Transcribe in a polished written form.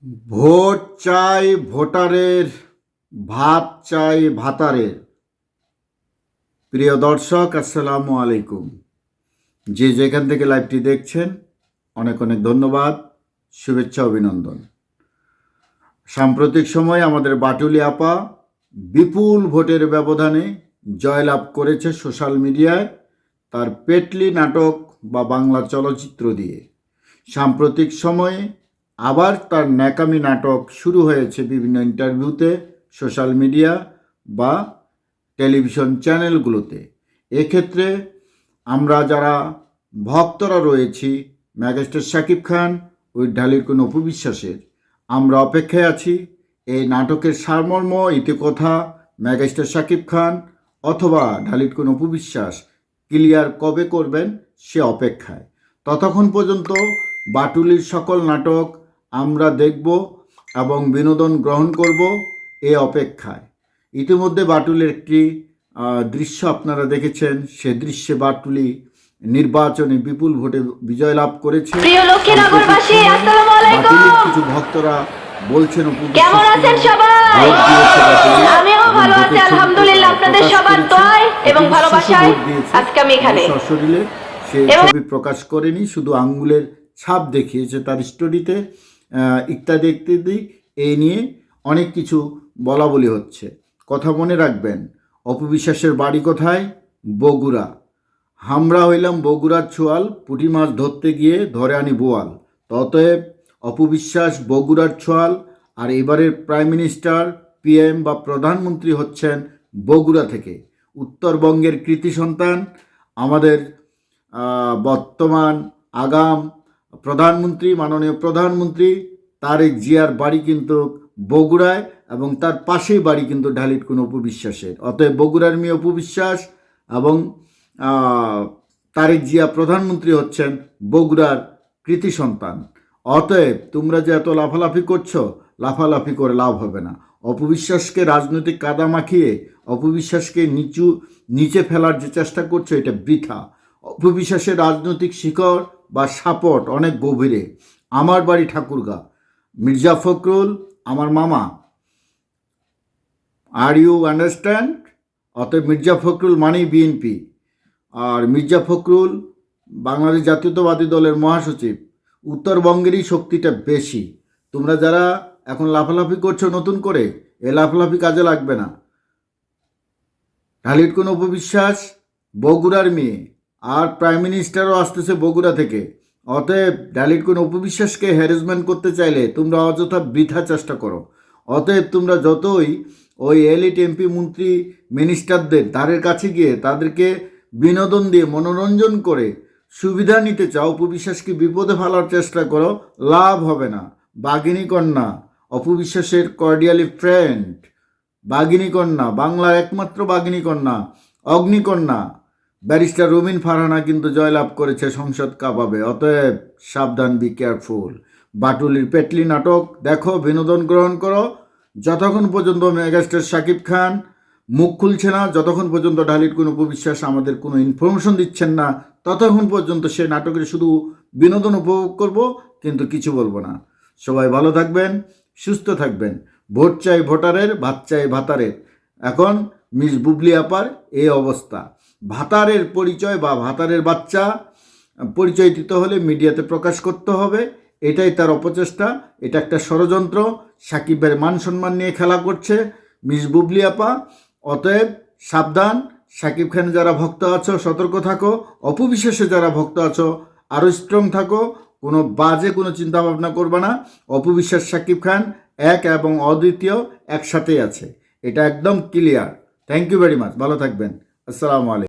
Vote চাই ভোটারের, ভাত চাই ভাতারের। প্রিয় দর্শক, আসসালামু আলাইকুম। যে যেখান থেকে লাইভটি দেখছেন অনেক অনেক ধন্যবাদ, শুভেচ্ছা, অভিনন্দন। সাম্প্রতিক সময়ে আমাদের বাটুলি আপা বিপুল ভোটের ব্যবধানে জয়লাভ করেছে সোশ্যাল মিডিয়ায় তার পেটলি নাটক বা বাংলা চলচ্চিত্র দিয়ে। সাম্প্রতিক সময়ে আবার তার ন্যাকামি নাটক শুরু হয়েছে বিভিন্ন ইন্টারভিউতে, সোশ্যাল মিডিয়া বা টেলিভিশন চ্যানেলগুলোতে। এক্ষেত্রে আমরা যারা ভক্তরা রয়েছি মেগাস্টার শাকিব খান ওই ঢালির কোনো অপবিশ্বাসের, আমরা অপেক্ষায় আছি এই নাটকের সারমর্ম, ইতিকথা মেগাস্টার শাকিব খান অথবা ঢালির কোনো অপবিশ্বাস ক্লিয়ার কবে করবেন সে অপেক্ষায়। ততক্ষণ পর্যন্ত বাটুলির সকল নাটক আমরা দেখব এবং বিনোদন গ্রহণ করব এ অপেক্ষায়। ইতিমধ্যে বাটুলির একটি দৃশ্য আপনারা দেখেছেন, সে দৃশ্যে বাটুলি নির্বাচনে বিপুল ভোটে বিজয় লাভ করেছে। বাটুলির কিছু ভক্তরা বলছেন কেমন আছেন সবাই? আমিও ভালো আছি আলহামদুলিল্লাহ, আপনাদের সবার দোয়ায় এবং ভালোবাসায় আজকে আমি এখানে। সশরীরে সে ছবি প্রকাশ করেনি, শুধু আঙ্গুলের ছাপ দেখিয়েছে তার স্টোরিতে, ইত্যাদি ইত্যাদি। এই নিয়ে অনেক কিছু বলা বলি হচ্ছে। কথা মনে রাখবেন, অপবিশ্বাসের বাড়ি কোথায়? বগুড়া। আমরা হইলাম বগুড়ার ছোয়াল, পুঁটি মাছ ধরতে গিয়ে ধরে আনি বোয়াল। অতএব অপবিশ্বাস বগুড়ার ছোয়াল, আর এবারের প্রাইম মিনিস্টার, পিএম বা প্রধানমন্ত্রী হচ্ছেন বগুড়া থেকে। উত্তরবঙ্গের কৃতি সন্তান আমাদের বর্তমান আগাম প্রধানমন্ত্রী, মাননীয় প্রধানমন্ত্রী তারেক জিয়ার বাড়ি কিন্তু বগুড়ায় এবং তার পাশেই বাড়ি কিন্তু ঢালির কোনো অপবিশ্বাসের। অতএব বগুড়ার মেয়ে অপবিশ্বাস এবং তারেক জিয়া প্রধানমন্ত্রী হচ্ছেন বগুড়ার কৃতি সন্তান। অতএব তোমরা যে এত লাফালাফি করছো, লাফালাফি করে লাভ হবে না। অপবিশ্বাসকে রাজনৈতিক কাদা মাখিয়ে অপবিশ্বাসকে নিচে ফেলার যে চেষ্টা করছো, এটা বৃথা। অপবিশ্বাসের রাজনৈতিক শিকড় বা সাপট অনেক গভীরে। আমার বাড়ি ঠাকুরগা, মির্জা ফখরুল আমার মামা। Are you understand? অতএব মির্জা ফখরুল মানেই বিএনপি, আর মির্জা ফখরুল বাংলাদেশ জাতীয়তাবাদী দলের মহাসচিব। উত্তরবঙ্গেরই শক্তিটা বেশি। তোমরা যারা এখন লাফালাফি করছো নতুন করে, এ লাফালাফি কাজে লাগবে না। ঢালির কোনো অপবিশ্বাস বগুড়ার মেয়ে, আর প্রাইম মিনিস্টারও আসতেছে বগুড়া থেকে। অতএব ঢালির কোনো অপবিশ্বাসকে হ্যারাসমেন্ট করতে চাইলে তোমরা অযথা বৃথা চেষ্টা করো। অতএব তোমরা যতই ওই এলিট এমপি, মন্ত্রী, মিনিস্টারদের ধারের কাছে গিয়ে তাদেরকে বিনোদন দিয়ে মনোরঞ্জন করে সুবিধা নিতে চাও, অপবিশ্বাসকে বিপদে ফেলার চেষ্টা করো, লাভ হবে না। বাঘিনী কন্যা, অপবিশ্বাসের কর্ডিয়ালি ফ্রেন্ড, বাঘিনী কন্যা, বাংলার একমাত্র বাঘিনী কন্যা, অগ্নিকন্যা ব্যারিস্টার রুমিন ফারহানা কিন্তু জয়লাভ করেছে সংসদ কাবাবে। অতএব সাবধান, বি কেয়ারফুল। বাটুলির পেটলি নাটক দেখো, বিনোদন গ্রহণ করো। যতক্ষণ পর্যন্ত মেগাস্টার শাকিব খান মুখ খুলছে না, যতক্ষণ পর্যন্ত ঢালির কোনো অপবিশ্বাস আমাদের কোনো ইনফরমেশন দিচ্ছেন না, ততক্ষণ পর্যন্ত সে নাটকের শুধু বিনোদন উপভোগ করব, কিন্তু কিছু বলবো না। সবাই ভালো থাকবেন, সুস্থ থাকবেন। ভোট চাই ভোটারের, ভাত চাই ভাতারের। এখন মিস বুবলি আপার এই অবস্থা। ভাতারের পরিচয় বা ভাতারের বাচ্চা পরিচয় দিতে হলে মিডিয়াতে প্রকাশ করতে হবে, এটাই তার অপচেষ্টা। এটা একটা ষড়যন্ত্র। সাকিবের মান সম্মান নিয়ে খেলা করছে মিস বুবলি আপা। অতএব সাবধান। সাকিব খানের যারা ভক্ত আছো সতর্ক থাকো, অপবিশ্বাসে যারা ভক্ত আছো আরও স্ট্রং থাকো। কোনো বাজে কোনো চিন্তাভাবনা করবে না। অপবিশ্বাস সাকিব খান এক এবং অদ্বিতীয়, একসাথেই আছে, এটা একদম clear. Thank you very much, ভালো থাকবেন। আসসালামু আলাইকুম।